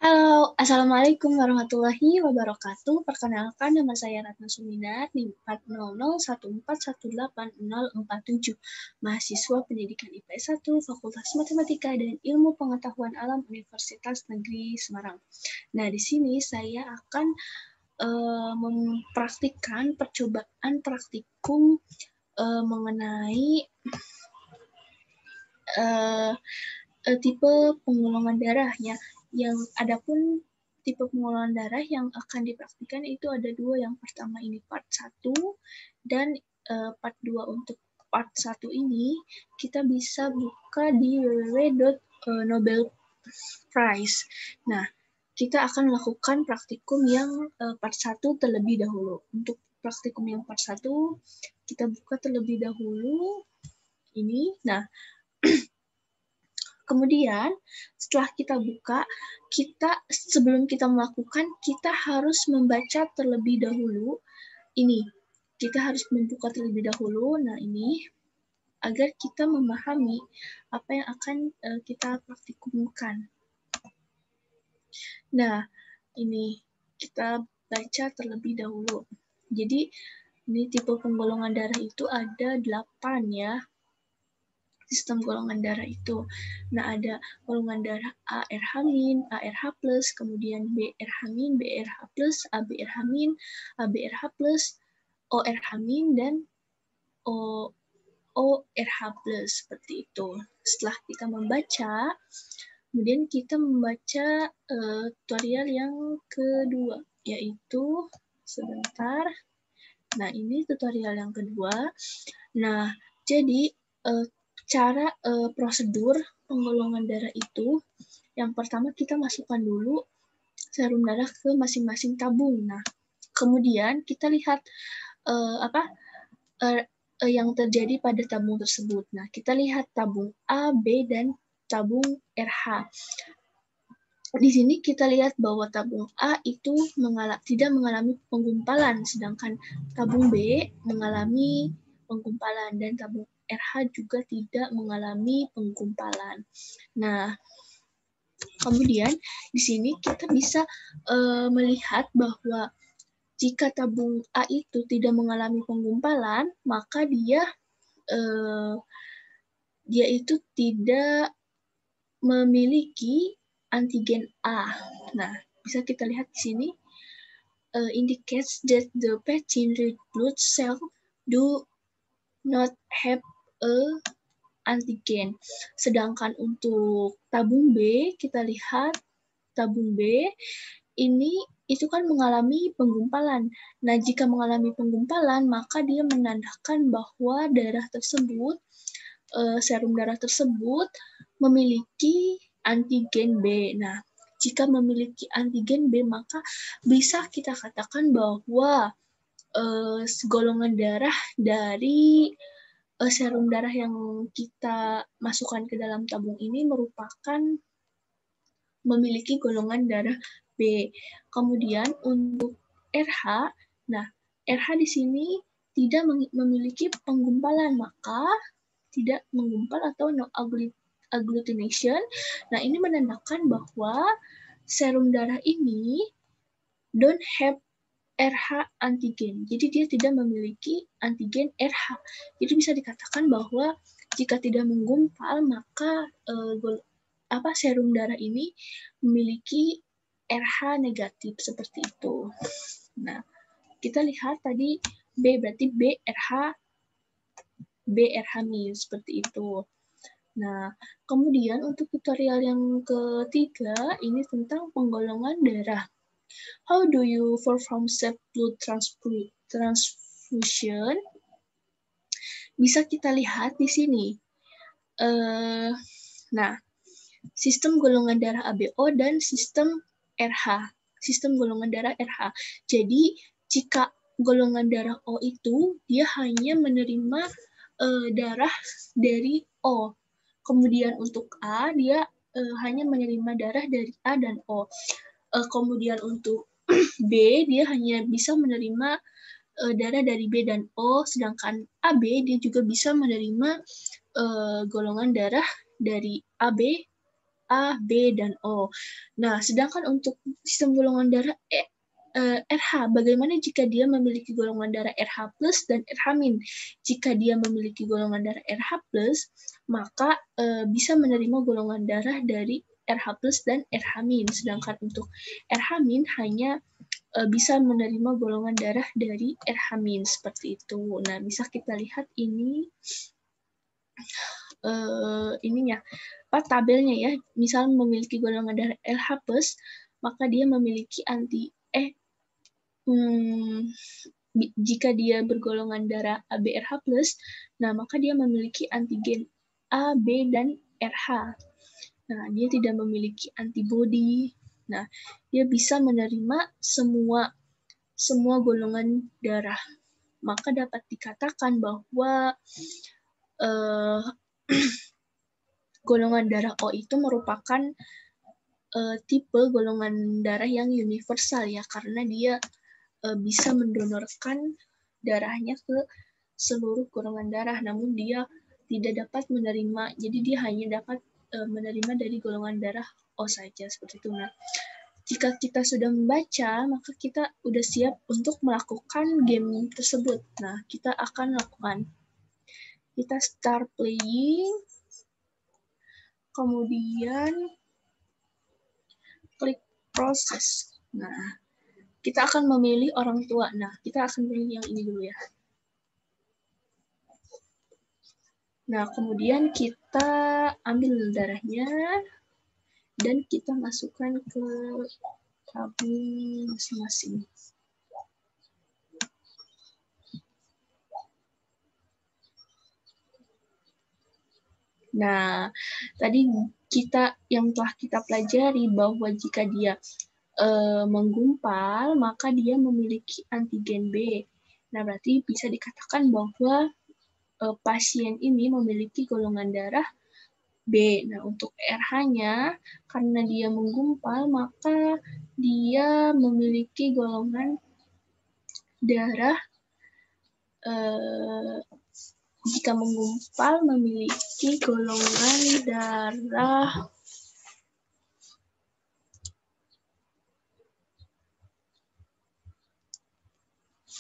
Halo, Assalamualaikum warahmatullahi wabarakatuh. Perkenalkan, nama saya Ratna Suminar di 40014180047, mahasiswa pendidikan IPS 1, Fakultas Matematika dan Ilmu Pengetahuan Alam Universitas Negeri Semarang. Nah, di sini saya akan mempraktikkan percobaan praktikum mengenai tipe penggolongan darah ya. Yang adapun tipe penggolongan darah yang akan dipraktikkan itu ada dua. Yang pertama ini part 1 dan part 2. Untuk part 1 ini kita bisa buka di www.nobelprize. Nah, kita akan melakukan praktikum yang part 1 terlebih dahulu. Untuk praktikum yang part 1 kita buka terlebih dahulu ini. Nah, kemudian setelah kita buka, sebelum kita melakukan, kita harus membaca terlebih dahulu. Ini, kita harus membuka terlebih dahulu. Nah, ini agar kita memahami apa yang akan kita praktikumkan. Nah, ini kita baca terlebih dahulu. Jadi, ini tipe penggolongan darah itu ada 8 ya. Sistem golongan darah itu. Nah, ada golongan darah ARH-, ARH+, kemudian BRH-, BRH+, ABRH-, ABRH+, ORH-, dan ORH+, seperti itu. Setelah kita membaca, kemudian kita membaca tutorial yang kedua, yaitu sebentar. Nah, ini tutorial yang kedua. Nah, jadi cara prosedur penggolongan darah itu, yang pertama kita masukkan dulu serum darah ke masing-masing tabung. Nah, kemudian kita lihat yang terjadi pada tabung tersebut. Nah, kita lihat tabung A, B, dan tabung RH. Di sini kita lihat bahwa tabung A itu tidak mengalami penggumpalan, sedangkan tabung B mengalami penggumpalan, dan tabung RH juga tidak mengalami penggumpalan. Nah, kemudian di sini kita bisa melihat bahwa jika tabung A itu tidak mengalami penggumpalan, maka dia itu tidak memiliki antigen A. Nah, bisa kita lihat di sini, indicates that the patient red blood cell do not have a antigen. Sedangkan untuk tabung B, kita lihat tabung B ini itu kan mengalami penggumpalan. Nah, jika mengalami penggumpalan, maka dia menandakan bahwa darah tersebut, serum darah tersebut memiliki antigen B. Nah, jika memiliki antigen B, maka bisa kita katakan bahwa golongan darah dari serum darah yang kita masukkan ke dalam tabung ini merupakan memiliki golongan darah B. Kemudian untuk RH, nah RH di sini tidak memiliki penggumpalan, maka tidak menggumpal atau no agglutination. Nah, ini menandakan bahwa serum darah ini don't have RH antigen. Jadi dia tidak memiliki antigen RH. Jadi bisa dikatakan bahwa jika tidak menggumpal, maka serum darah ini memiliki RH negatif, seperti itu. Nah, kita lihat tadi B berarti BRH- seperti itu. Nah, kemudian untuk tutorial yang ketiga, ini tentang penggolongan darah. How do you perform safe blood transfusion? Bisa kita lihat di sini. Nah, sistem golongan darah ABO dan sistem RH. Sistem golongan darah RH. Jadi, jika golongan darah O itu, dia hanya menerima darah dari O. Kemudian untuk A, dia hanya menerima darah dari A dan O. Kemudian untuk B, dia hanya bisa menerima darah dari B dan O, sedangkan AB, dia juga bisa menerima golongan darah dari AB, A, B, dan O. Nah, sedangkan untuk sistem golongan darah RH, bagaimana jika dia memiliki golongan darah RH plus dan RH min? Jika dia memiliki golongan darah RH plus, maka bisa menerima golongan darah dari RH plus dan RH min. Sedangkan untuk RH min hanya bisa menerima golongan darah dari RH min, seperti itu. Nah, bisa kita lihat ini ininya, tabelnya ya. Misal memiliki golongan darah LH plus, maka dia memiliki jika dia bergolongan darah ABRH+, nah maka dia memiliki antigen A, B, dan RH. Nah, dia tidak memiliki antibodi. Nah, dia bisa menerima semua golongan darah. Maka dapat dikatakan bahwa golongan darah O itu merupakan tipe golongan darah yang universal ya, karena dia bisa mendonorkan darahnya ke seluruh golongan darah, namun dia tidak dapat menerima, jadi dia hanya dapat menerima dari golongan darah O saja, seperti itu. Nah, jika kita sudah membaca, maka kita udah siap untuk melakukan game tersebut. Nah, kita akan lakukan. Kita start playing, kemudian klik proses. Nah, kita akan memilih orang tua. Nah, kita akan pilih yang ini dulu ya. Nah, kemudian kita ambil darahnya dan kita masukkan ke tabung masing-masing. Nah, tadi yang telah kita pelajari bahwa jika dia menggumpal, maka dia memiliki antigen B. Nah, berarti bisa dikatakan bahwa pasien ini memiliki golongan darah B. Nah, untuk RH-nya, karena dia menggumpal, maka dia memiliki golongan darah, jika menggumpal, memiliki golongan darah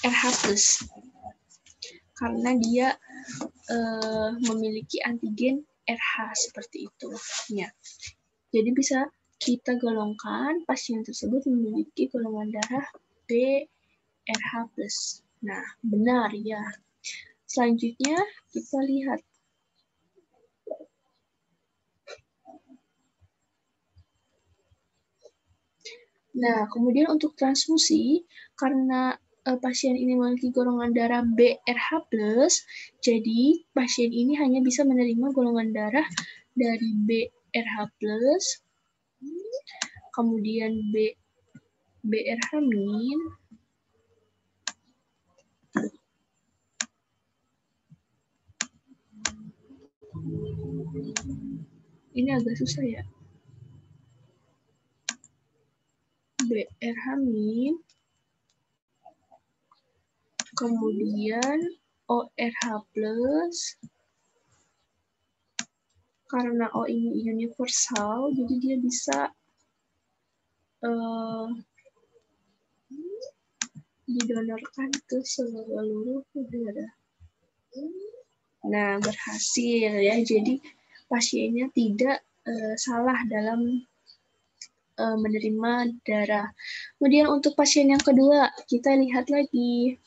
RH+, karena dia memiliki antigen RH seperti itu. Ya. Jadi bisa kita golongkan pasien tersebut memiliki golongan darah B RH+. Nah, benar ya. Selanjutnya kita lihat. Nah, kemudian untuk transfusi, karena pasien ini memiliki golongan darah BRH+, jadi pasien ini hanya bisa menerima golongan darah dari BRH+, kemudian BRH-, ini agak susah ya, BRH-, kemudian ORH+, karena O ini universal, jadi dia bisa didonorkan ke seluruh darah. Nah, berhasil ya. Jadi pasiennya tidak salah dalam menerima darah. Kemudian untuk pasien yang kedua, kita lihat lagi.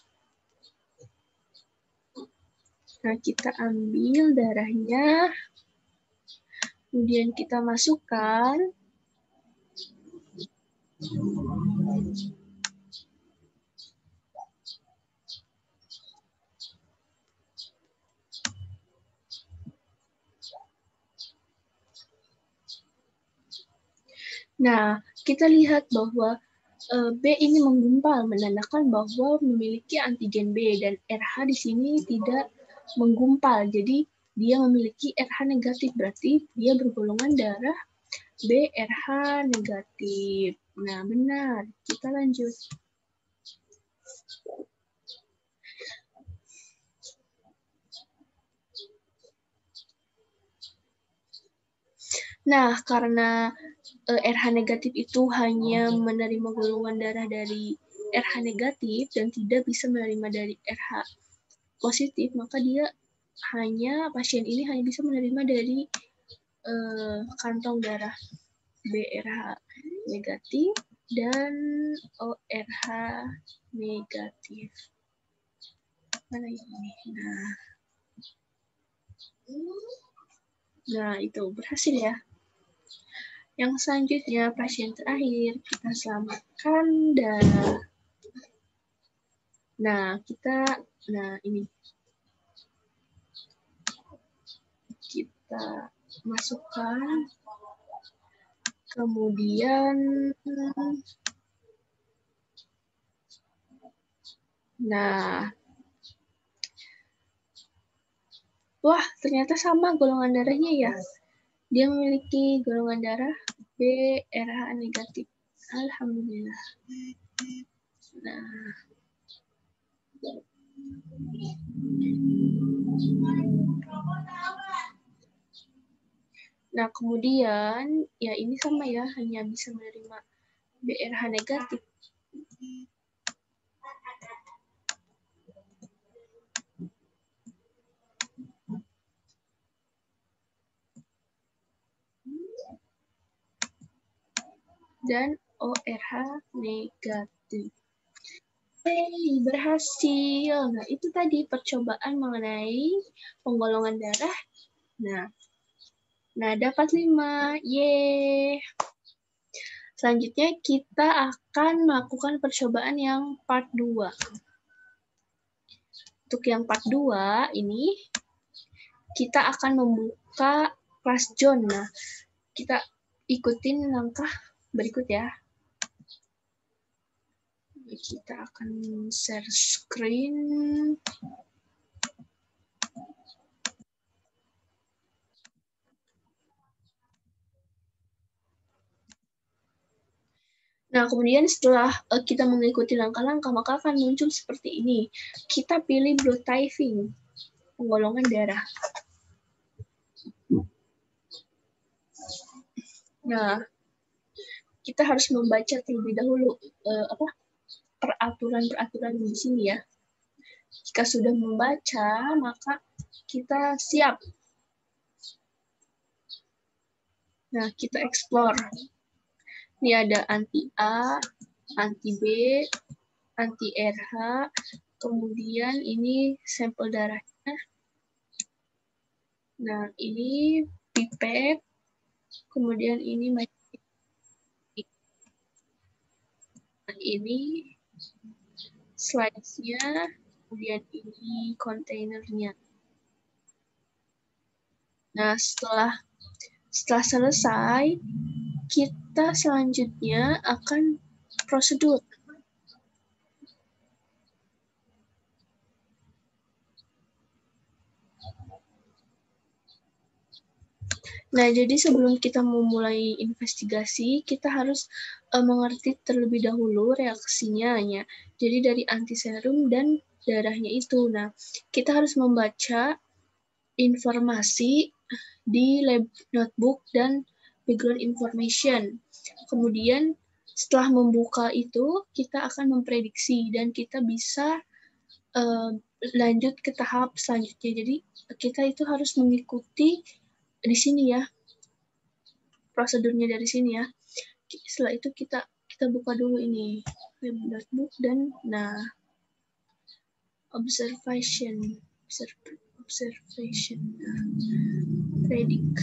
Nah, kita ambil darahnya, kemudian kita masukkan. Nah, kita lihat bahwa B ini menggumpal, menandakan bahwa memiliki antigen B, dan RH di sini tidak menggumpal, jadi dia memiliki RH negatif, berarti dia bergolongan darah BRH negatif. Nah, benar. Kita lanjut. Nah, karena RH negatif itu hanya menerima golongan darah dari RH negatif dan tidak bisa menerima dari RH positif, maka pasien ini hanya bisa menerima dari kantong darah BRH negatif dan ORH negatif. Mana ini? Nah, itu berhasil ya. Yang selanjutnya, pasien terakhir, kita selamatkan darah. Nah, ini. Kita masukkan. Kemudian, wah, ternyata sama golongan darahnya ya. Dia memiliki golongan darah BRH negatif. Alhamdulillah. Nah, kemudian ya ini sama ya, hanya bisa menerima BRH negatif. Dan ORH negatif. Berhasil. Nah, itu tadi percobaan mengenai penggolongan darah. Nah, dapat 5. Yeay. Selanjutnya kita akan melakukan percobaan yang part 2. Untuk yang part 2 ini, kita akan membuka kelas John. Nah, kita ikutin langkah berikut ya. Kita akan share screen. Nah, kemudian setelah kita mengikuti langkah-langkah, maka akan muncul seperti ini. Kita pilih blood typing, penggolongan darah. Nah, kita harus membaca terlebih dahulu peraturan-peraturan di sini ya. Jika sudah membaca, maka kita siap. Nah, kita explore. Ini ada anti-A, anti-B, anti-RH, kemudian ini sampel darahnya. Nah, ini pipet, kemudian ini slides-nya, kemudian ini kontainernya. Nah, setelah selesai, kita selanjutnya akan prosedur. Nah, jadi sebelum kita memulai investigasi, kita harus mengerti terlebih dahulu reaksinya. Jadi dari antiserum dan darahnya itu. Nah, kita harus membaca informasi di lab notebook dan background information. Kemudian setelah membuka itu, kita akan memprediksi dan kita bisa lanjut ke tahap selanjutnya. Jadi kita itu harus mengikuti di sini ya, prosedurnya dari sini ya. Setelah itu kita buka dulu ini lab notebook dan observation predict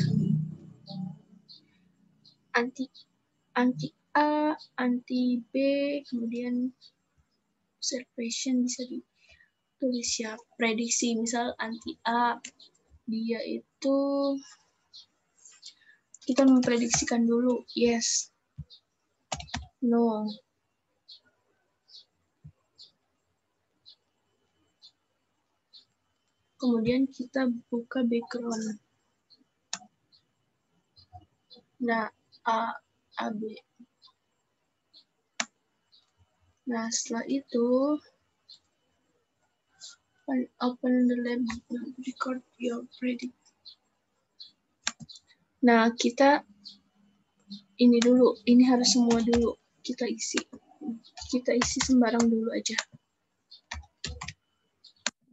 anti A, anti B, kemudian observation bisa ditulis ya, prediksi. Misal anti A, dia itu kita memprediksikan dulu yes, no. Kemudian kita buka background. Nah, A, B. Nah, setelah itu open the lab, record your predict. Nah, kita ini dulu, ini harus semua dulu kita isi. Kita isi sembarang dulu aja.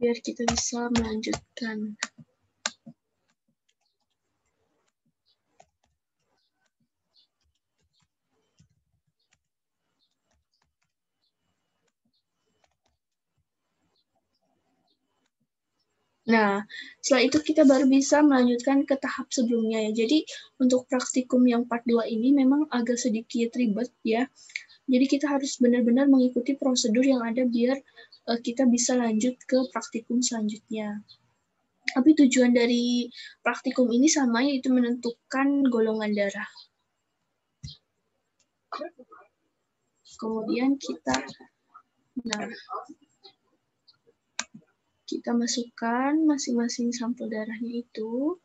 Biar kita bisa melanjutkan. Nah, setelah itu kita baru bisa melanjutkan ke tahap sebelumnya ya. Jadi, untuk praktikum yang part 2 ini memang agak sedikit ribet ya. Jadi, kita harus benar-benar mengikuti prosedur yang ada biar kita bisa lanjut ke praktikum selanjutnya. Tapi tujuan dari praktikum ini sama, yaitu menentukan golongan darah. Kemudian kita masukkan masing-masing sampel darahnya itu.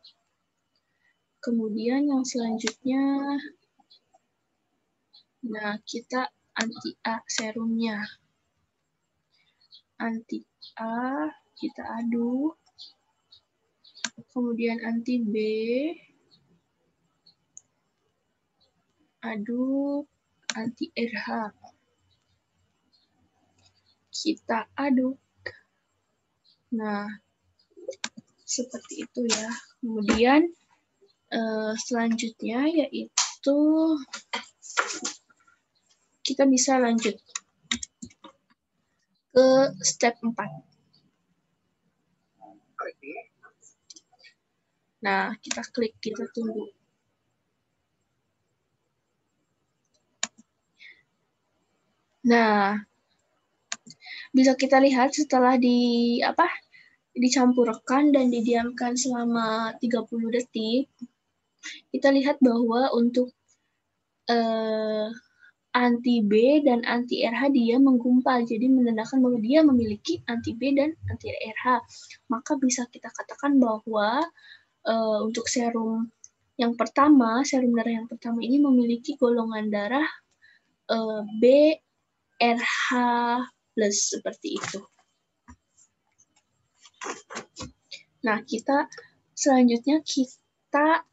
Kemudian yang selanjutnya, kita anti-A serumnya. Anti-A kita aduk. Kemudian anti-B aduk, anti-RH kita aduk. Nah, seperti itu ya. Kemudian selanjutnya yaitu kita bisa lanjut ke step 4. Nah, kita klik, kita tunggu. Nah, bisa kita lihat setelah dicampurkan dan didiamkan selama 30 detik, kita lihat bahwa untuk anti-B dan anti-RH dia menggumpal, jadi menandakan bahwa dia memiliki anti-B dan anti-RH. Maka bisa kita katakan bahwa untuk serum yang pertama, serum darah yang pertama ini memiliki golongan darah BRH+, seperti itu. Nah, selanjutnya kita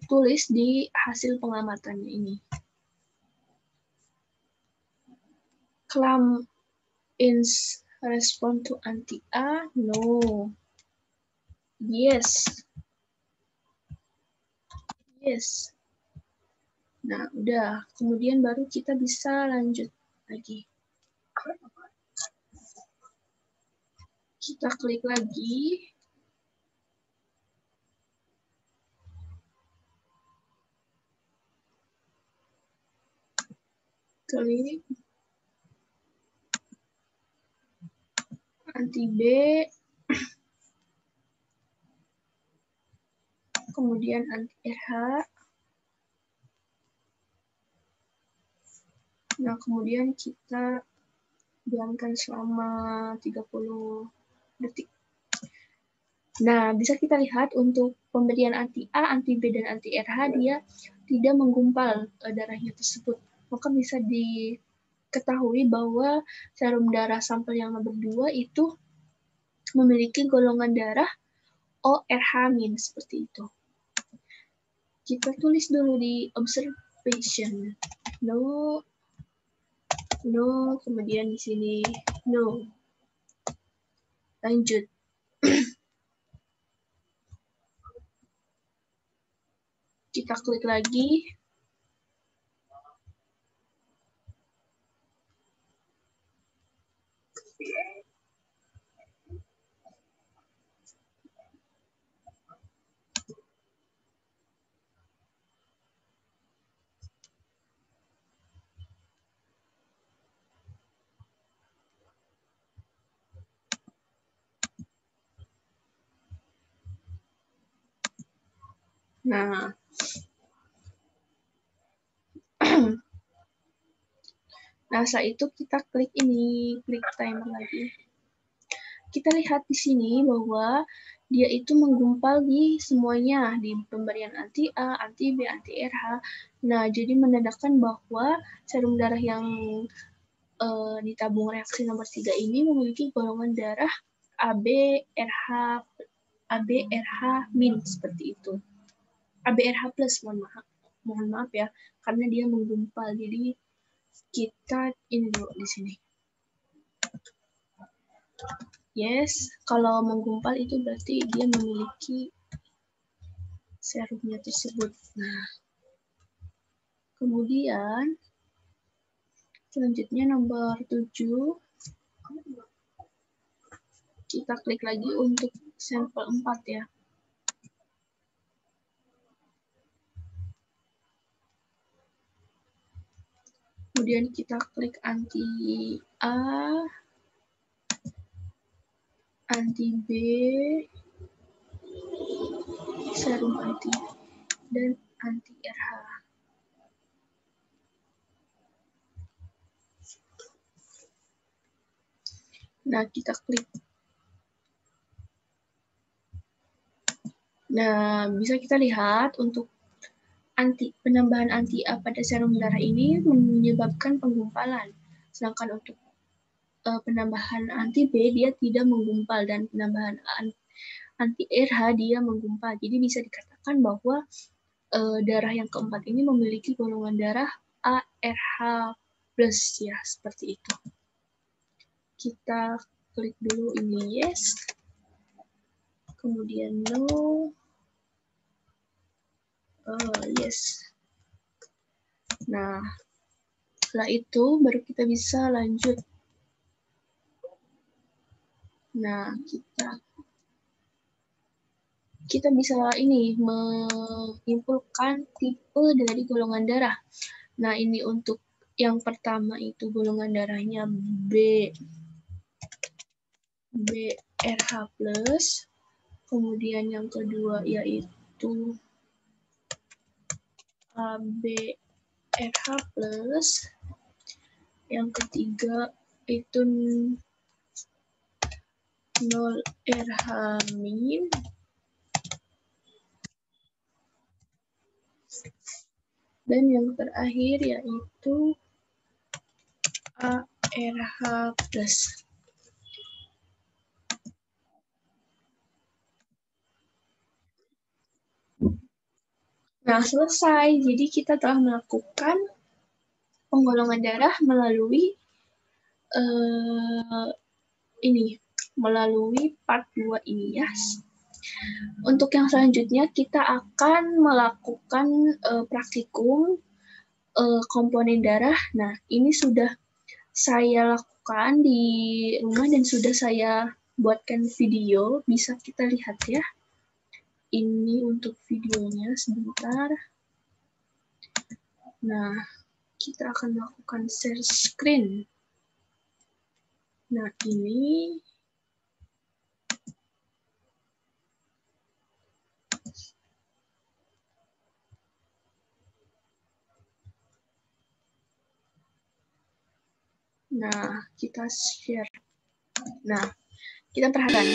tulis di hasil pengamatannya ini. Clump ins respond to anti-A, no. Yes. Yes. Nah, udah. Kemudian baru kita bisa lanjut lagi. Kita klik lagi. Klik. Anti-B. Kemudian anti-RH. Nah, kemudian kita diamkan selama 30 detik. Nah, bisa kita lihat untuk pemberian anti-A, anti-B, dan anti-RH, dia tidak menggumpal darahnya tersebut. Maka bisa diketahui bahwa serum darah sampel yang nomor 2 itu memiliki golongan darah ORH-, seperti itu. Kita tulis dulu di observation. No, kemudian di sini no. Lanjut. Kita klik lagi. Nah, setelah itu kita klik timer lagi. Kita lihat di sini bahwa dia itu menggumpal di semuanya, di pemberian anti-A, anti-B, anti-RH. Nah, jadi menandakan bahwa serum darah yang di tabung reaksi nomor 3 ini memiliki golongan darah AB RH-, seperti itu. ABRH plus, mohon maaf ya, karena dia menggumpal. Jadi kita ini dulu di sini. Yes, kalau menggumpal itu berarti dia memiliki serumnya tersebut. Nah, kemudian selanjutnya nomor 7, kita klik lagi untuk sampel 4 ya. Kemudian kita klik anti A, anti B, serum anti, dan anti RH. Nah, kita klik. Nah, bisa kita lihat untuk penambahan anti A pada serum darah ini menyebabkan penggumpalan. Sedangkan untuk penambahan anti B dia tidak menggumpal, dan penambahan anti RH dia menggumpal. Jadi bisa dikatakan bahwa darah yang keempat ini memiliki golongan darah ARH plus ya, seperti itu. Kita klik dulu ini yes, kemudian no, yes. Nah, setelah itu baru kita bisa lanjut. Nah, kita bisa ini menyimpulkan tipe dari golongan darah. Nah, ini untuk yang pertama itu golongan darahnya BRH plus, kemudian yang kedua yaitu ABRH plus, yang ketiga itu 0RH min, dan yang terakhir yaitu ARH plus. Nah, selesai. Jadi kita telah melakukan penggolongan darah melalui melalui part 2 ini ya. Untuk yang selanjutnya kita akan melakukan praktikum komponen darah. Nah, ini sudah saya lakukan di rumah dan sudah saya buatkan video, bisa kita lihat ya. Ini untuk videonya sebentar. Nah, kita akan melakukan share screen. Nah, ini nah, kita share. Nah, kita perhatikan.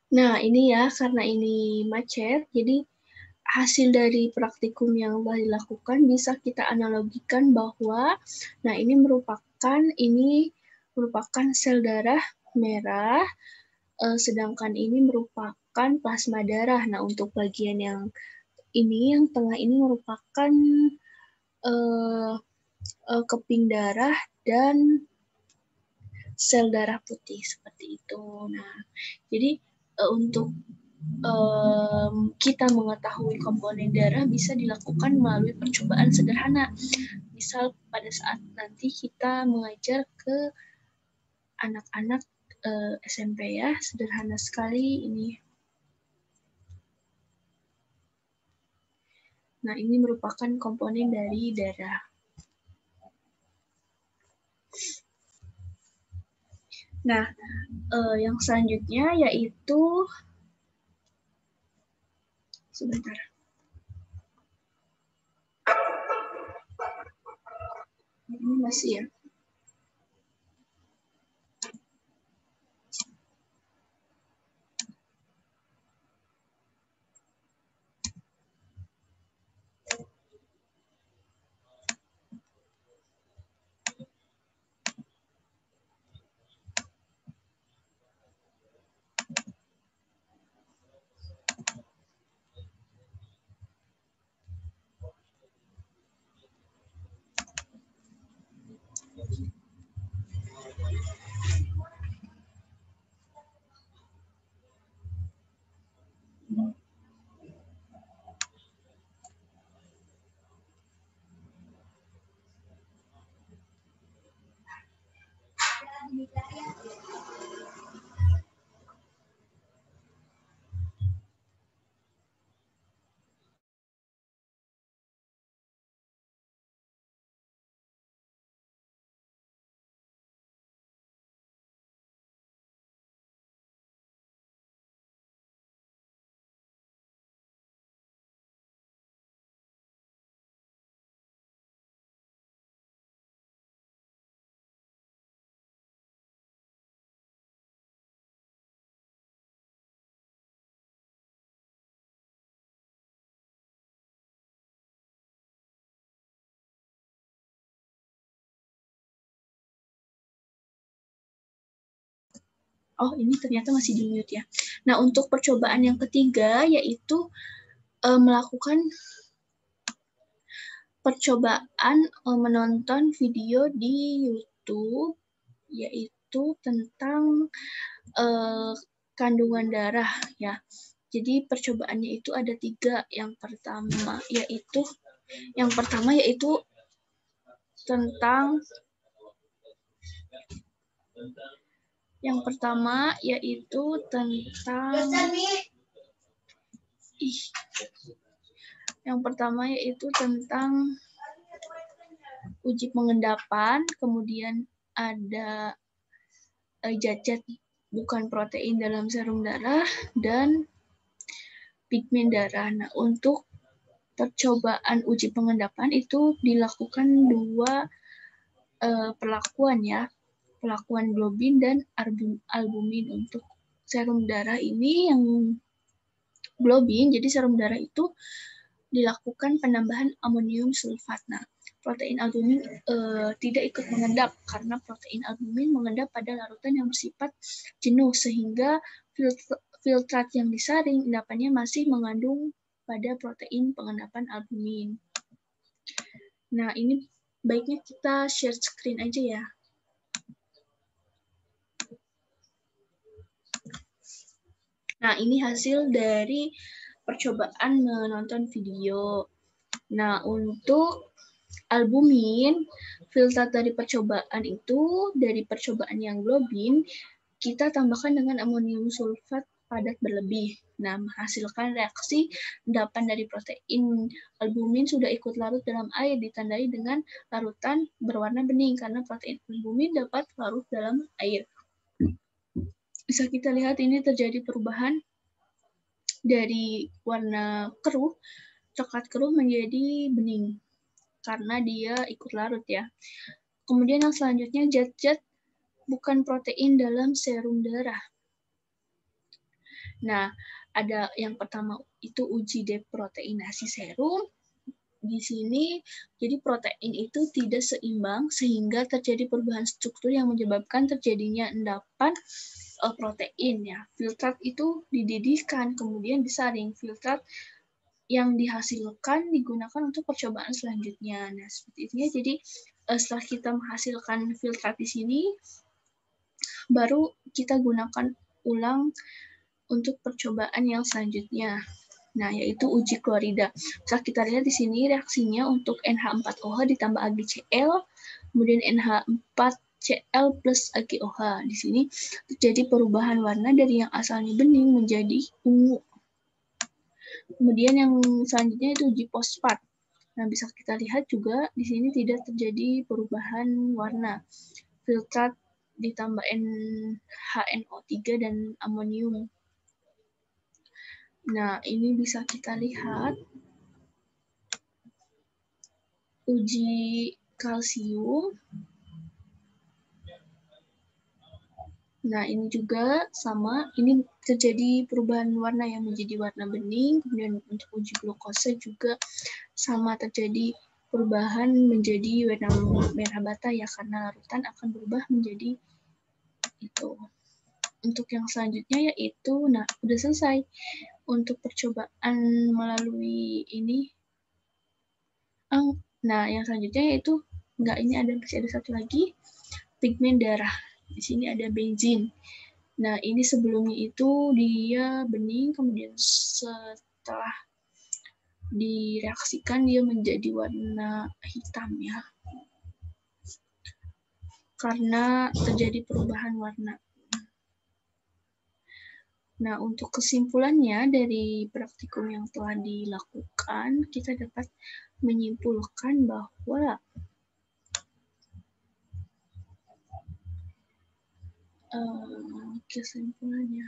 Nah, ini ya, karena ini macet, jadi hasil dari praktikum yang telah dilakukan bisa kita analogikan bahwa, nah ini merupakan sel darah merah, sedangkan ini merupakan plasma darah. Nah, untuk bagian yang tengah ini merupakan keping darah dan sel darah putih seperti itu. Nah, jadi untuk kita mengetahui komponen darah bisa dilakukan melalui percobaan sederhana. Misal pada saat nanti kita mengajar ke anak-anak SMP ya, sederhana sekali ini. Nah, ini merupakan komponen dari darah. Nah, yang selanjutnya yaitu sebentar. Ini masih ya. Oh, ini ternyata masih di mute ya. Nah, untuk percobaan yang ketiga yaitu melakukan percobaan menonton video di YouTube, yaitu tentang kandungan darah ya. Jadi percobaannya itu ada 3. Yang pertama yaitu tentang uji pengendapan, kemudian ada zat-zat bukan protein dalam serum darah dan pigmen darah. Nah, untuk percobaan uji pengendapan itu dilakukan 2 perlakuan ya, perlakuan globin dan albumin. Untuk serum darah ini yang globin, jadi serum darah itu dilakukan penambahan amonium sulfat. Nah, protein albumin tidak ikut mengendap karena protein albumin mengendap pada larutan yang bersifat jenuh sehingga filtrat yang disaring endapannya masih mengandung pada protein pengendapan albumin. Nah, ini baiknya kita share screen aja ya. Nah, ini hasil dari percobaan menonton video. Nah, untuk albumin, filtrat dari percobaan itu, dari percobaan yang globin, kita tambahkan dengan amonium sulfat padat berlebih. Nah, menghasilkan reaksi endapan dari protein albumin sudah ikut larut dalam air, ditandai dengan larutan berwarna bening, karena protein albumin dapat larut dalam air. Bisa kita lihat ini terjadi perubahan dari warna keruh, coklat keruh menjadi bening, karena dia ikut larut ya. Kemudian yang selanjutnya zat-zat bukan protein dalam serum darah. Nah, ada yang pertama itu uji deproteinasi serum. Di sini, jadi protein itu tidak seimbang sehingga terjadi perubahan struktur yang menyebabkan terjadinya endapan protein ya. Filtrat itu dididihkan, kemudian disaring. Filtrat yang dihasilkan digunakan untuk percobaan selanjutnya. Nah, seperti itu ya. Jadi setelah kita menghasilkan filtrat di sini, baru kita gunakan ulang untuk percobaan yang selanjutnya. Nah, yaitu uji klorida. Bisa kita lihat di sini reaksinya untuk NH4OH ditambah AgCl, kemudian NH4Cl plus AgOH. Di sini terjadi perubahan warna dari yang asalnya bening menjadi ungu. Kemudian yang selanjutnya itu uji fosfat. Nah, bisa kita lihat juga di sini tidak terjadi perubahan warna. Filtrat ditambah HNO3 dan amonium. Nah, ini bisa kita lihat uji kalsium. Nah, ini juga sama, ini terjadi perubahan warna yang menjadi warna bening, kemudian untuk uji glukosa juga sama terjadi perubahan menjadi warna merah bata ya, karena larutan akan berubah menjadi itu. Untuk yang selanjutnya yaitu, nah udah selesai untuk percobaan melalui ini. Nah, yang selanjutnya yaitu, masih ada satu lagi, pigmen darah. Di sini ada benzin. Nah, ini sebelumnya itu dia bening, kemudian setelah direaksikan dia menjadi warna hitam ya. Karena terjadi perubahan warna. Nah, untuk kesimpulannya dari praktikum yang telah dilakukan, kita dapat menyimpulkan bahwa kesimpulannya.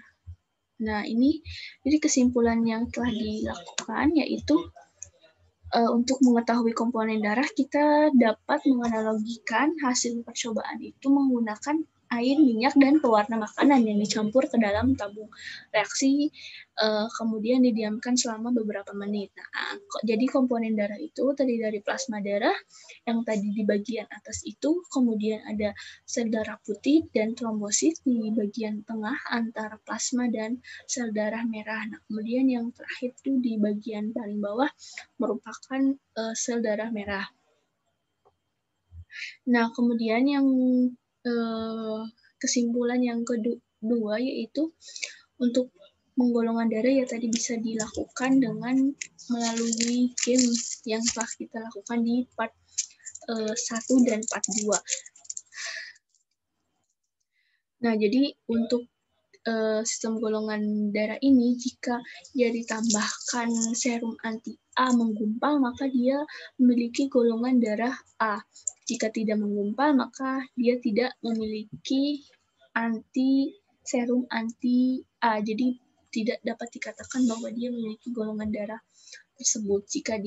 Nah, ini jadi kesimpulan yang telah dilakukan yaitu untuk mengetahui komponen darah, kita dapat menganalogikan hasil percobaan itu menggunakan air, minyak, dan pewarna makanan yang dicampur ke dalam tabung reaksi, kemudian didiamkan selama beberapa menit. Nah, jadi komponen darah itu terdiri dari plasma darah yang tadi di bagian atas itu, kemudian ada sel darah putih dan trombosit di bagian tengah antara plasma dan sel darah merah. Nah, kemudian yang terakhir itu di bagian paling bawah merupakan sel darah merah. Nah, kemudian yang kesimpulan yang kedua yaitu untuk penggolongan darah ya tadi bisa dilakukan dengan melalui game yang telah kita lakukan di part 1 dan part 2. Nah, jadi untuk sistem golongan darah ini, jika dia ditambahkan serum anti A menggumpal, maka dia memiliki golongan darah A. Jika tidak menggumpal, maka dia tidak memiliki serum anti A. Jadi tidak dapat dikatakan bahwa dia memiliki golongan darah tersebut. Jika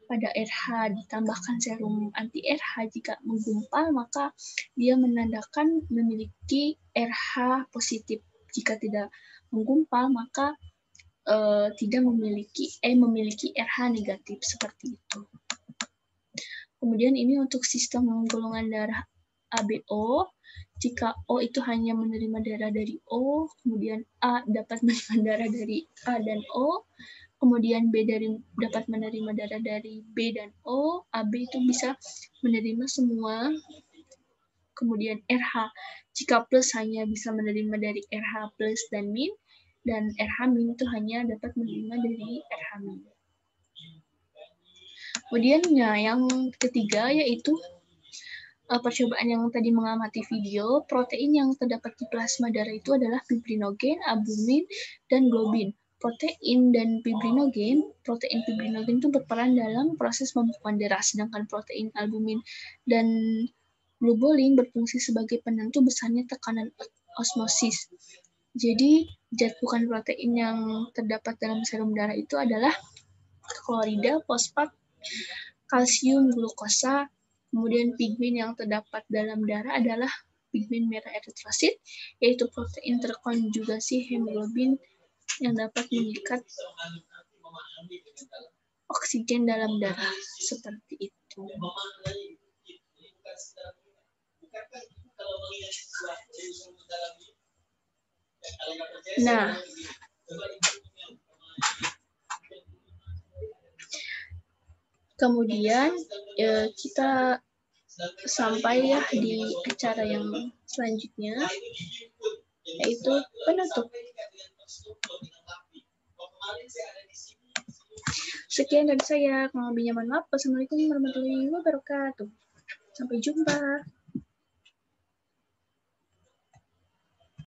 pada RH ditambahkan serum anti RH, jika menggumpal, maka dia menandakan memiliki RH positif. Jika tidak menggumpal, maka tidak memiliki RH negatif, seperti itu. Kemudian ini untuk sistem golongan darah ABO, jika O itu hanya menerima darah dari O, kemudian A dapat menerima darah dari A dan O, kemudian B dapat menerima darah dari B dan O, AB itu bisa menerima semua, kemudian RH, jika plus hanya bisa menerima dari RH plus dan min, dan RH min itu hanya dapat menerima dari RH min. Kemudian yang ketiga yaitu percobaan yang tadi mengamati video, protein yang terdapat di plasma darah itu adalah fibrinogen, albumin, dan globin. Protein fibrinogen itu berperan dalam proses pembekuan darah, sedangkan protein albumin dan globulin berfungsi sebagai penentu besarnya tekanan osmosis. Jadi, zat bukan protein yang terdapat dalam serum darah itu adalah klorida, fosfat, kalsium, glukosa, kemudian pigmen yang terdapat dalam darah adalah pigmen merah eritrosit, yaitu protein terkonjugasi hemoglobin yang dapat mengikat oksigen dalam darah, seperti itu. Nah, kemudian kita sampai ya di acara yang selanjutnya, yaitu penutup. Sekian dari saya, kurang lebihnya mohon maaf. Wassalamualaikum warahmatullahi wabarakatuh. Sampai jumpa.